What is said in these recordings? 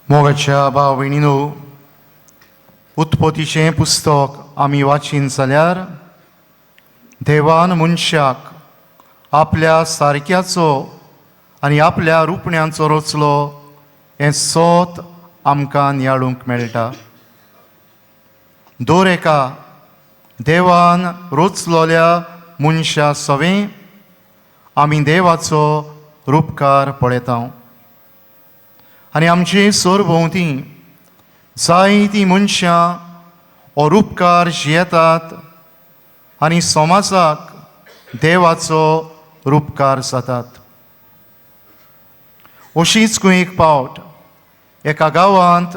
मोगाच्या भाव भयणीनो, उत्पत्तीचें पुस्तक आमी वाचीन जाल्यार देवान मनशाक आपल्या सारक्याचो आनी आपल्या रुपण्यांचो रचलो हें सोत आमकां नियाळूंक मेळटा. दर एका देवान रचलोल्या मनशा सवें आमी देवाचो रूपकार पळयता. आनी आमचे सरभोंवती जायतीं मनशां हो रूपकार जियेतात आनी समाजाक देवाचो रूपकार जातात. अशीच एक पावट एका गांवांत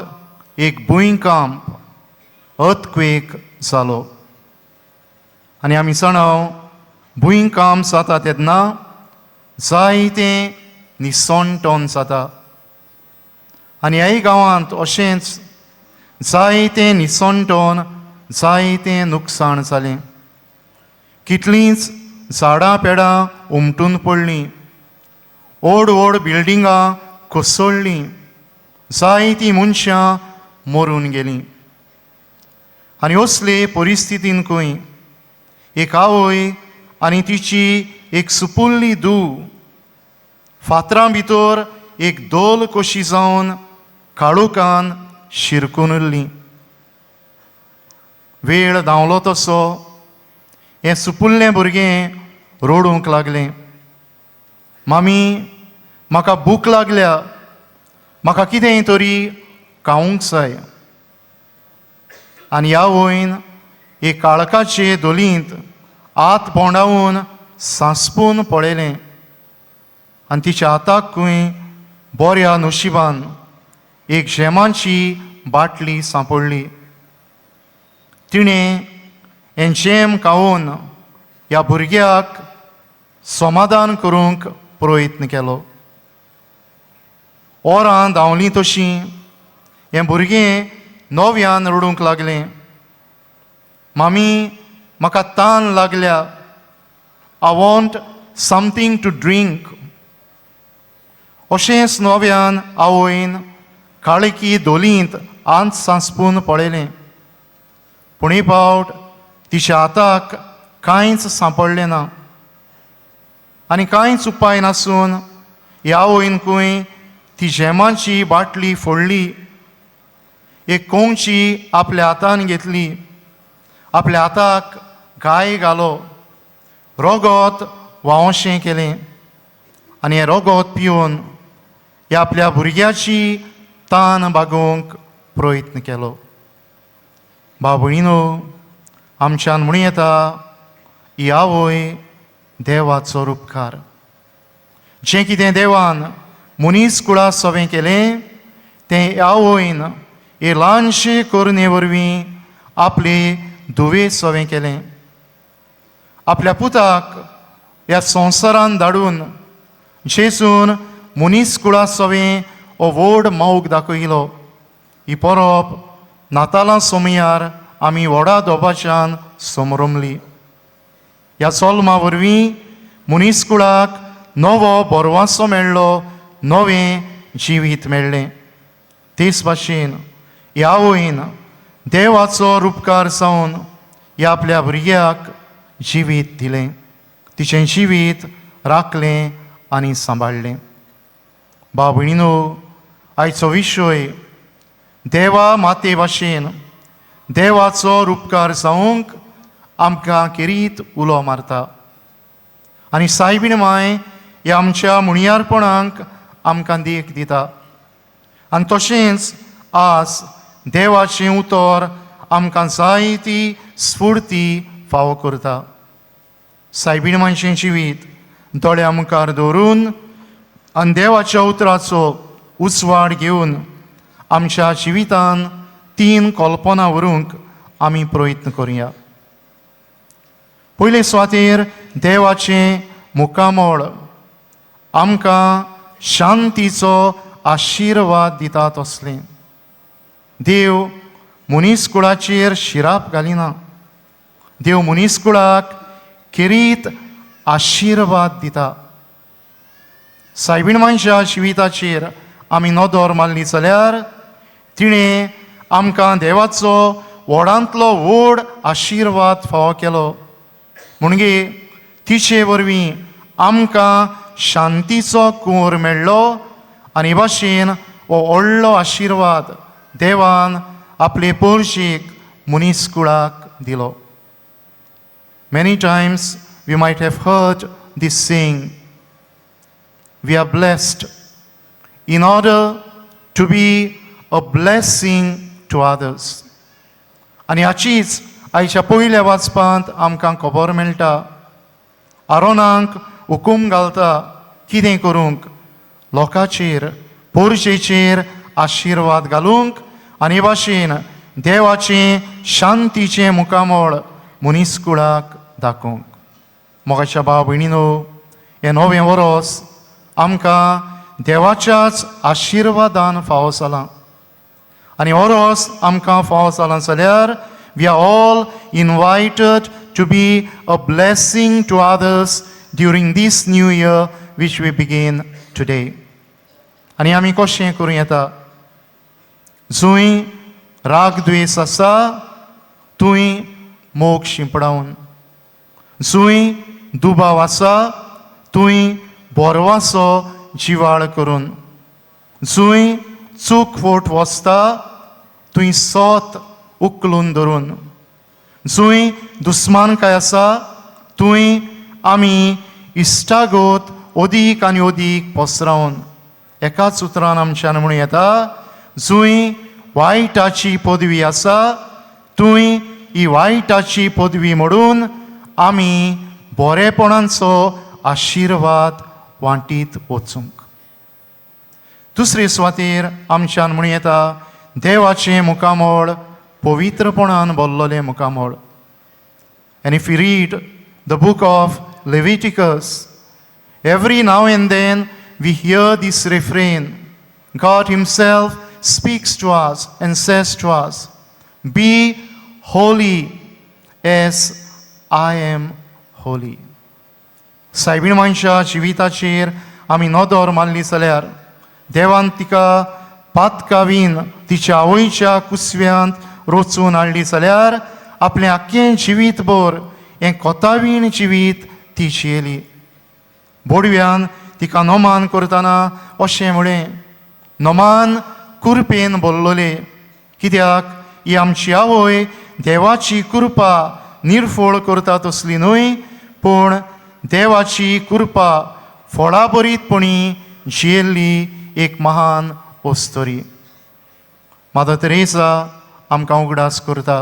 एक भुंयकांप अर्थक्वेक जालो. आनी आमी जाणाव भुंयकांप जाता तेन्ना जायतें निसंटोन जाता. आनी ह्याय गांवांत अशेंच जायतें निसंटोन जायतें नुकसाण जालें. कितलींच झाडां पेडां उमटून पडलीं, व्हड व्हड बिल्डिंगां कोसळ्ळीं, जायतीं मनशां मरून गेलीं. आनी असले परिस्थितींतूय एक आवय आनी तिची एक सुपुल्ली धूव फातरां भितर एक दोल कशी जावन काळोखान शिरकून उरलीं. वेळ धांवलो तसो हें सुपुल्लें भुरगें रडूंक लागलें, मामी म्हाका भूक लागल्या, म्हाका कितेंय तरी खावूंक जाय. आनी ह्या वयन एक काळखाचे दोलींत हात बोंडावून सांसपून पळयलें आनी तिच्या हाताकूय बऱ्या नशिबान एक जेमाची बाटली सांपडली. तिणें हें जेम खावून ह्या भुरग्याक समाधान करूंक प्रयत्न केलो. वरां धांवलीं तशीं हें भुरगें नव्यान रडूंक लागलें, मामी म्हाका तान लागल्या, I want something to drink. अशेंच नव्यान आवयन काळकी दोलींत आंत सांसपून पळयलें, पूण ही फावट तिच्या हाताक कांयच सांपडलें ना. आनी कांयच उपाय नासून ह्या आवयनकूय ती जेमाची बाटली फोडली, एक कोंगची आपल्या हातान घेतली, आपल्या हाताक गाय घालो, रगत व्हांवशें केलें आनी हें रगत पिवन ह्या आपल्या भुरग्याची तान भागोवंक प्रयत्न केलो. भाव भयणीनो, आमच्यान म्हणूं येता ही आवय देवाचो रूपकार. जें कितें देवान मनीस कुळा सवें केलें तें आवयन हे ल्हानशे करुणे वरवीं आपले धुवे सवें केलें. आपल्या पुताक ह्या संवसारान धाडून जेजून मनीस कुळा सवें हो व्हड मोग दाखयलो. ही परब नातालां सोमयार आमी व्हडा दोबाच्यान समरमली. ह्या सोलमा वरवीं मनीस कुळाक नवो बोरवांसो मेळ्ळो, नवें जिवीत मेळ्ळें. तेच भाशेन ह्या आवयन देवाचो रूपकार जावन ह्या आपल्या भुरग्याक जिवीत दिलें, तिचें जिवीत राखलें आनी सांबाळलें. भाव भयणीनो, आयचो विशय देवा माते भाशेन देवाचो रूपकार जावंक आमकां किरीत उलो मारता. आनी सायबीण माय ह्या आमच्या मुणयारपणांक आमकां देख दिता. आनी तशेंच आज देवाचें उतर आमकां जायती स्फूर्ती फावो करता. सायबीण मायचें जिवीत दोळ्या मुखार दवरून आनी देवाच्या उतराचो उजवाड घेवन आमच्या जिवितान 3 कल्पना व्हरूंक आमी प्रयत्न करुया. पयले सुवातेर देवाचें मुखामळ आमकां शांतीचो आशिर्वाद दिता तसलें. देव मनीस कुळाचेर शिराप घालिना, देव मनीस कुळाक किरीत आशिर्वाद दिता. सायबीण मनशा जिविताचेर आमी नदर मारली जाल्यार तिणें आमकां देवाचो व्हडांतलो व्हड आशिर्वाद फावो केलो म्हणगे तिचे वरवीं आमकां शांतीचो कुंवर मेळ्ळो आनी भाशेन हो व्हडलो आशिर्वाद देवान आपले पोरशेक मनीसकुळाक दिलो. Many times we might have heard this saying, we are blessed in order to be a blessing to others. आनी हाचीच आयच्या पयल्या वाचपांत आमकां खबर मेळटा. आरोनाक हुकूम घालता कितें करूंक, लोकांचेर पोरशेचेर आशिर्वाद घालूंक आनी भाशेन देवाचें शांतीचें मुखामळ मनीसकुळाक दाखोवंक. मोगाच्या भाव भयणीनो, हें नवें वरोस आमकां देवाच्याच आशिर्वादान फावो जालां आनी वरोस आमकां फावो जालां जाल्यार we are all invited to be a blessing to others during this new year which we begin today. आनी आमी कशें करूं येता? जूंय राग द्वेस आसा थंय मोग शिंपडावन, जूंय दुबाव आसा थंय बोरवासो जिवाळ करून, जूंय चूक फोट वचता थंय सोत उखलून धरून, जूंय दुस्मानकाय आसा थंय आमी इश्टागोत ओदीक आनी ओदीक पसरावन एकाच उतरान आमच्यान म्हणूं येता, जूंय वायटाची पदवी आसा थंय ही वायटाची पदवी मोडून आमी बरेपणांचो आशिर्वाद वांटीत वचूंक. दुसरे सुवातेर आमच्यान म्हणूं येता देवाचें मुखामळ पवित्रपणान भरलेलें मुखामळ. And if we read the book of Leviticus, every now and then we hear this refrain. God himself speaks to us and says to us, be holy as I am holy. सायबीण मनशा जिविताचेर आमी नदर मारली जाल्यार देवान तिका पातकावीन तिच्या आवयच्या कुसव्यांत रोचून हाडली जाल्यार आपलें आख्खें जिवीतभर हें कोतावीण जिवीत ती जियेली. बोडव्यान तिका नोमान करतना अशें म्हळें, नोमान कुरपेन भरलोले, कित्याक ही आमची आवय देवाची कृपा निर्फळ करता तसली न्हय, पूण देवाची कृपा फळाबरीतपणी जियेल्ली एक महान वस्तरी. मादर तेरेसा आमकां उगडास करता,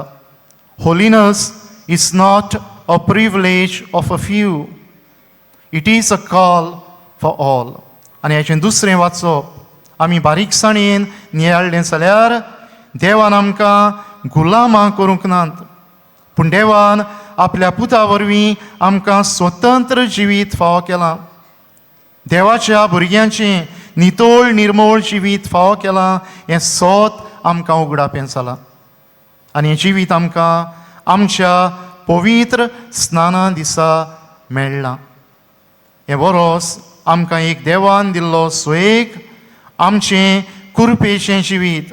holiness is not a privilege of a few, it is a call for all. आनी हाचें दुसरें वाचप आमी बारीकसाणेन नियाळ्ळें जाल्यार देवान आमकां गुलामां करूंक नात, पूण देवान आपल्या पुता वरवीं आमकां स्वतंत्र जिवीत फावो केलां. देवाच्या भुरग्यांचें नितोळ निर्मळ जिवीत फावो केलां हें सोत आमकां उगडापें जालां. आनी हें जिवीत आमकां आमच्या पवित्र स्नाना दिसा मेळ्ळां. हें वरोस आमकां एक देवान दिल्लो सोयेक आमचें कुरपेचें जिवीत,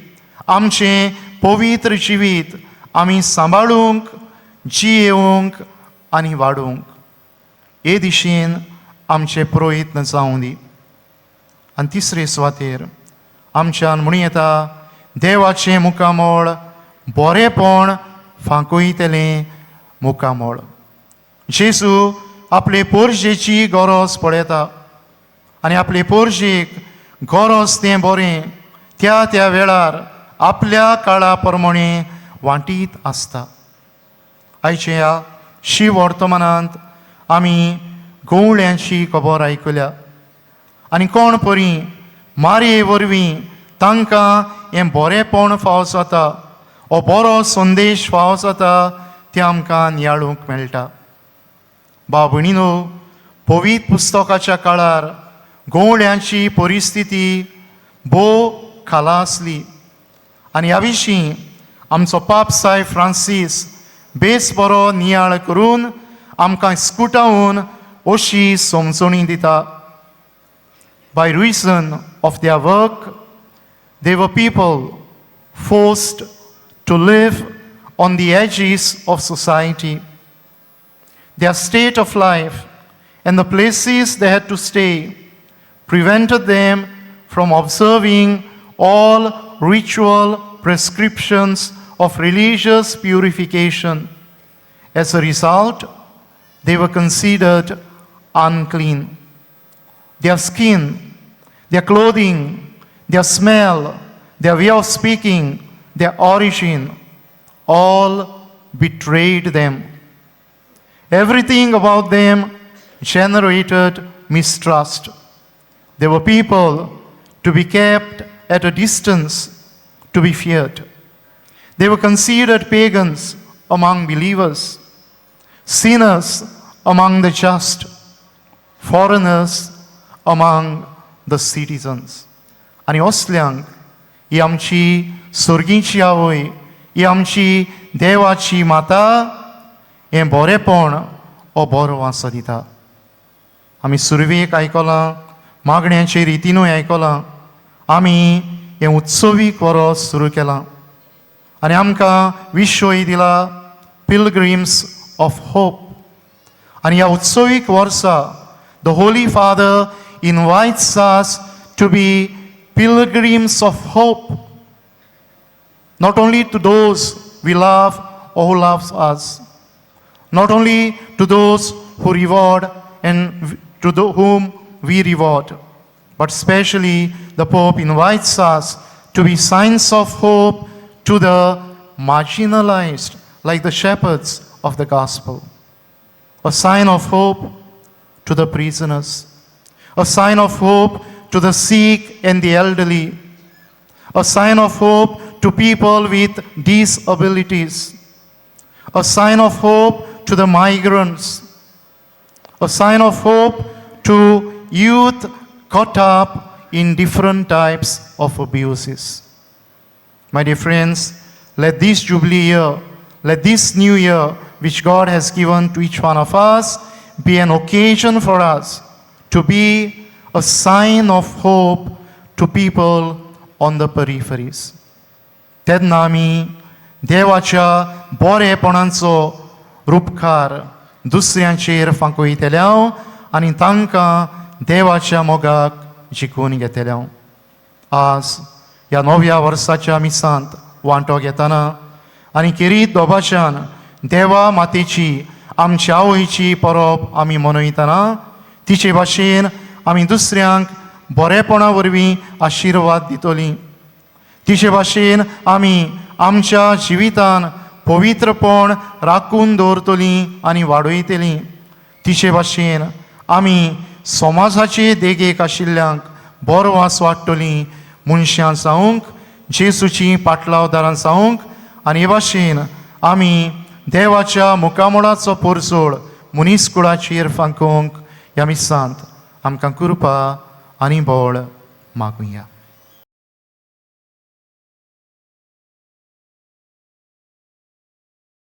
आमचें पवित्र जिवीत आमी सांबाळूंक, जियेवंक आनी वाडूंक. हे दिशेन आमचे प्रयत्न जावं दी. आनी तिसरे सुवातेर आमच्यान म्हणूं येता देवाचें मुखामळ बरेपण फांकयतलें मुखामळ. जेजू आपले पोरजेची गरज पळयता आनी आपले पोरजेक गरज तें बरें त्या त्या वेळार आपल्या काळा प्रमाणे वांटीत आसता. आयच्या शिव वर्तमानांत आमी गवळ्यांची खबर आयकल्या आनी कोण परी मारये वरवीं तांकां हें बरेपण फावो जाता, हो बरो संदेश फावो जाता तें आमकां नियाळूंक मेळटा. भाव भयणीनो, पवित्र पुस्तकाच्या काळार गवळ्यांची परिस्थिती भोव खाला आसली आनी ह्या विशीं आमचो पाप साय फ्रांसीस बेस बरो नियाळ करून आमकां स्कुटावून अशी समजणी दिता. By reason of their work, they were people forced to live on the edges of society. Their state of life and the places they had to stay prevented them from observing all ritual prescriptions of religious purification. As a result, they were considered unclean. Their skin, their clothing, their smell, their way of speaking, their origin, all betrayed them. Everything about them generated mistrust. They were people to be kept at a distance, to be feared. They were considered pagans among believers, sinners among the just, foreigners among the citizens. आणि असल्यांक ही आमची सर्गीची आवय, ही आमची देवाची माता हें बरेपण हो बरो वास दिता. आमी सुरवेक आयकलां, मागण्याचे रितीनूय आयकलां, आमी हें उत्सवीक वरोस सुरू केलां आनी आमकां विशय दिला पिलग्रिम्स ऑफ होप. आनी ह्या उत्सवीक वर्सा the Holy father invites us to be pilgrims of hope, not only to those we love or who loves us, not only to those who reward and to whom we reward, but especially the Pope invites us to be signs of hope to the marginalized, like the shepherds of the gospel. A sign of hope to the prisoners, a sign of hope to the sick and the elderly, a sign of hope to people with disabilities, a sign of hope to the migrants, a sign of hope to youth caught up in different types of abuses. My dear friends, let this Jubilee year, let this new year which God has given to each one of us be an occasion for us to be a sign of hope to people on the peripheries. तेन्ना आमी देवाच्या बरेपणाचो रूपकार दुसऱ्यांचेर फांकयतल्या आनी तांकां देवाच्या मोगाक जिखून घेतल्या. आज ह्या नव्या वर्साच्या मिसांत वांटो घेतना आनी खेरीत दोबाच्यान देवा मातेची आमच्या आवयची परब आमी मनयतना तिचे भाशेन आमी दुसऱ्यांक बरेपणा वरवीं आशिर्वाद दितलीं. तिचे भाशेन आमी आमच्या जिवितान पवित्रपण राखून दवरतलीं आनी वाडयतलीं. तिचे भाशेन आमी समाजाचे देगेक आशिल्ल्यांक बरो वास वाडटलीं, मनशां जावंक, जेसूची पाटलावदारां जावंक, आनी हे भाशेन आमी देवाच्या मुखामळाचो पोरसोड मनीसकुळाचेर फांकोवंक ह्या मिसांत आमकां कृपा आनी बळ मागुया.